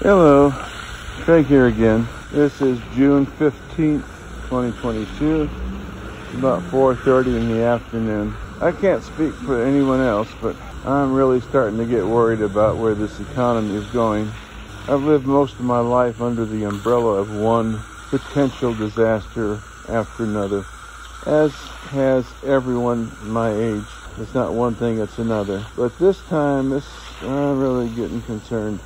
Hello, Craig here again. This is June 15th, 2022. It's about 4:30 in the afternoon. I can't speak for anyone else, but I'm really starting to get worried about where this economy is going. I've lived most of my life under the umbrella of one potential disaster after another, as has everyone my age. It's not one thing, it's another. But this time, I'm really getting concerned.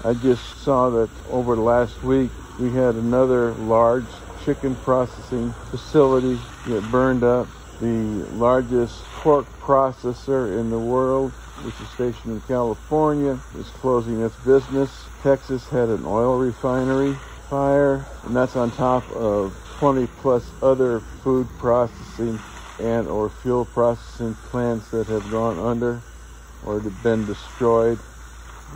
I just saw that over the last week, we had another large chicken processing facility get burned up. The largest pork processor in the world, which is stationed in California, is closing its business. Texas had an oil refinery fire, and that's on top of 20 plus other food processing and or fuel processing plants that have gone under or been destroyed,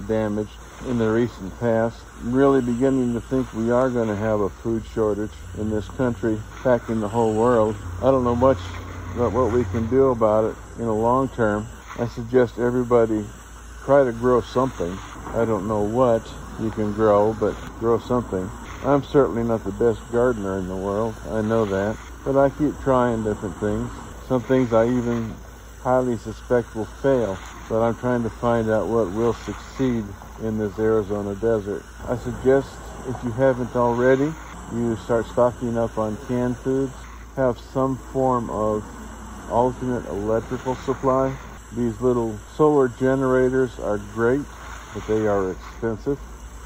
damaged in the recent past. I'm really beginning to think we are going to have a food shortage in this country, in fact in the whole world. I don't know much about what we can do about it in the long term. I suggest everybody try to grow something. I don't know what you can grow, but grow something. I'm certainly not the best gardener in the world, I know that, but I keep trying different things. Some things I even highly suspect will fail, but I'm trying to find out what will succeed in this Arizona desert. I suggest, if you haven't already, you start stocking up on canned foods, have some form of alternate electrical supply. These little solar generators are great, but they are expensive,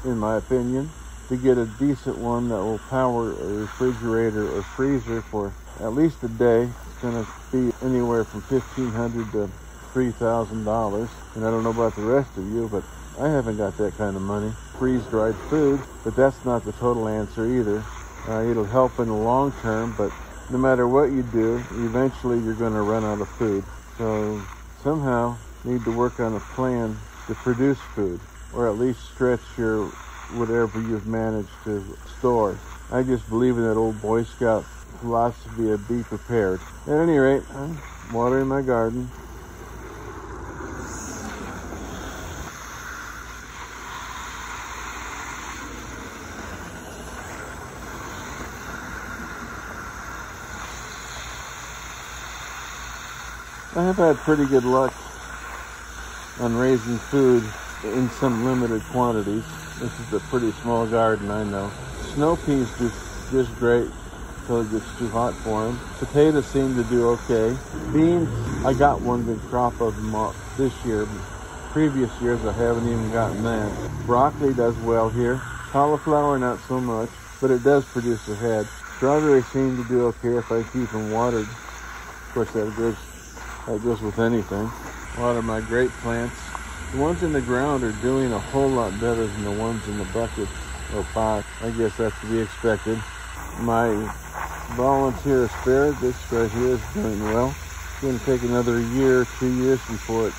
in my opinion. To get a decent one that will power a refrigerator or freezer for at least a day, it's going to be anywhere from $1,500 to $3,000. And I don't know about the rest of you, but I haven't got that kind of money. Freeze-dried food, but that's not the total answer either. It'll help in the long term, but no matter what you do, eventually you're going to run out of food. So somehow you need to work on a plan to produce food, or at least stretch your whatever you've managed to store. I just believe in that old Boy Scout philosophy of be prepared. At any rate, I'm watering my garden. I have had pretty good luck on raising food in some limited quantities. This is a pretty small garden, I know. Snow peas do just great until it gets too hot for them. Potatoes seem to do okay. Beans, I got one good crop of them this year. Previous years, I haven't even gotten that. Broccoli does well here. Cauliflower, not so much, but it does produce a head. Strawberries seem to do okay if I keep them watered. Of course, that goes with anything. Water my grape plants. The ones in the ground are doing a whole lot better than the ones in the bucket or pot. I guess that's to be expected. My volunteer asparagus right here is doing well. It's going to take another year, 2 years before it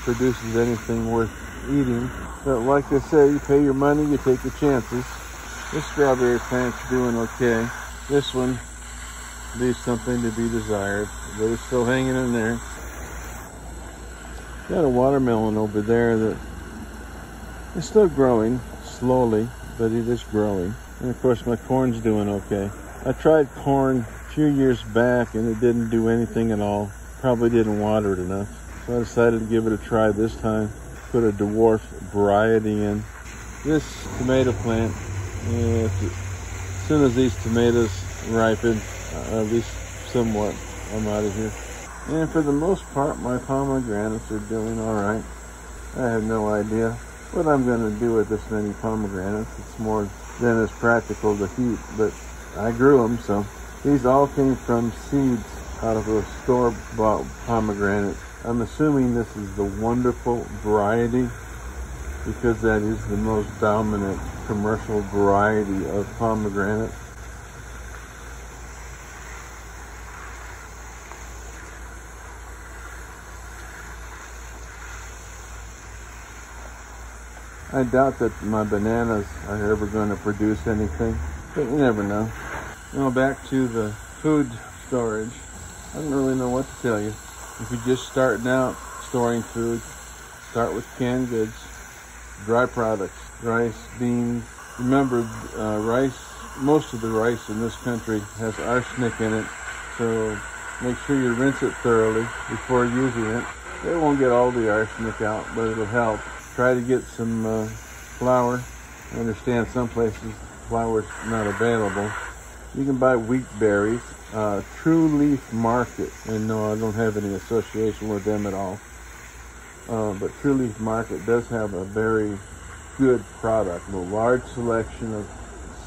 produces anything worth eating. But like I say, you pay your money, you take your chances. This strawberry plant's doing okay. This one leaves something to be desired, but it's still hanging in there. Got a watermelon over there that is still growing slowly, but it is growing. And of course my corn's doing okay. I tried corn a few years back and it didn't do anything at all. Probably didn't water it enough. So I decided to give it a try this time. Put a dwarf variety in. This tomato plant, as soon as these tomatoes ripen, at least somewhat, I'm out of here. And for the most part, my pomegranates are doing all right. I have no idea what I'm going to do with this many pomegranates. It's more than is practical to heat, but I grew them, so. These all came from seeds out of a store-bought pomegranate. I'm assuming this is the wonderful variety because that is the most dominant commercial variety of pomegranate. I doubt that my bananas are ever going to produce anything, but you never know. Now back to the food storage. I don't really know what to tell you. If you're just starting out storing food, start with canned goods, dry products. rice, beans. Remember, rice, most of the rice in this country has arsenic in it, so make sure you rinse it thoroughly before using it. It won't get all the arsenic out, but it'll help. Try to get some flour. I understand some places flour's not available. You can buy wheat berries. True Leaf Market, and no, I don't have any association with them at all. But True Leaf Market does have a very good product, a large selection of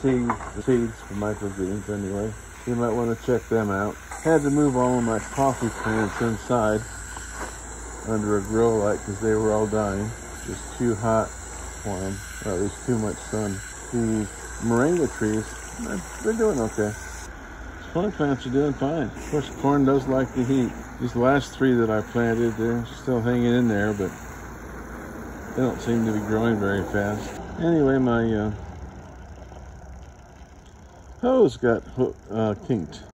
seeds for microgreens anyway. You might want to check them out. Had to move all of my coffee plants inside under a grow light because they were all dying. Just too hot for them, or at least too much sun. The moringa trees, they're doing okay. Corn plants are doing fine. Of course, corn does like the heat. These last three that I planted, they're still hanging in there, but they don't seem to be growing very fast. Anyway, my hose got kinked.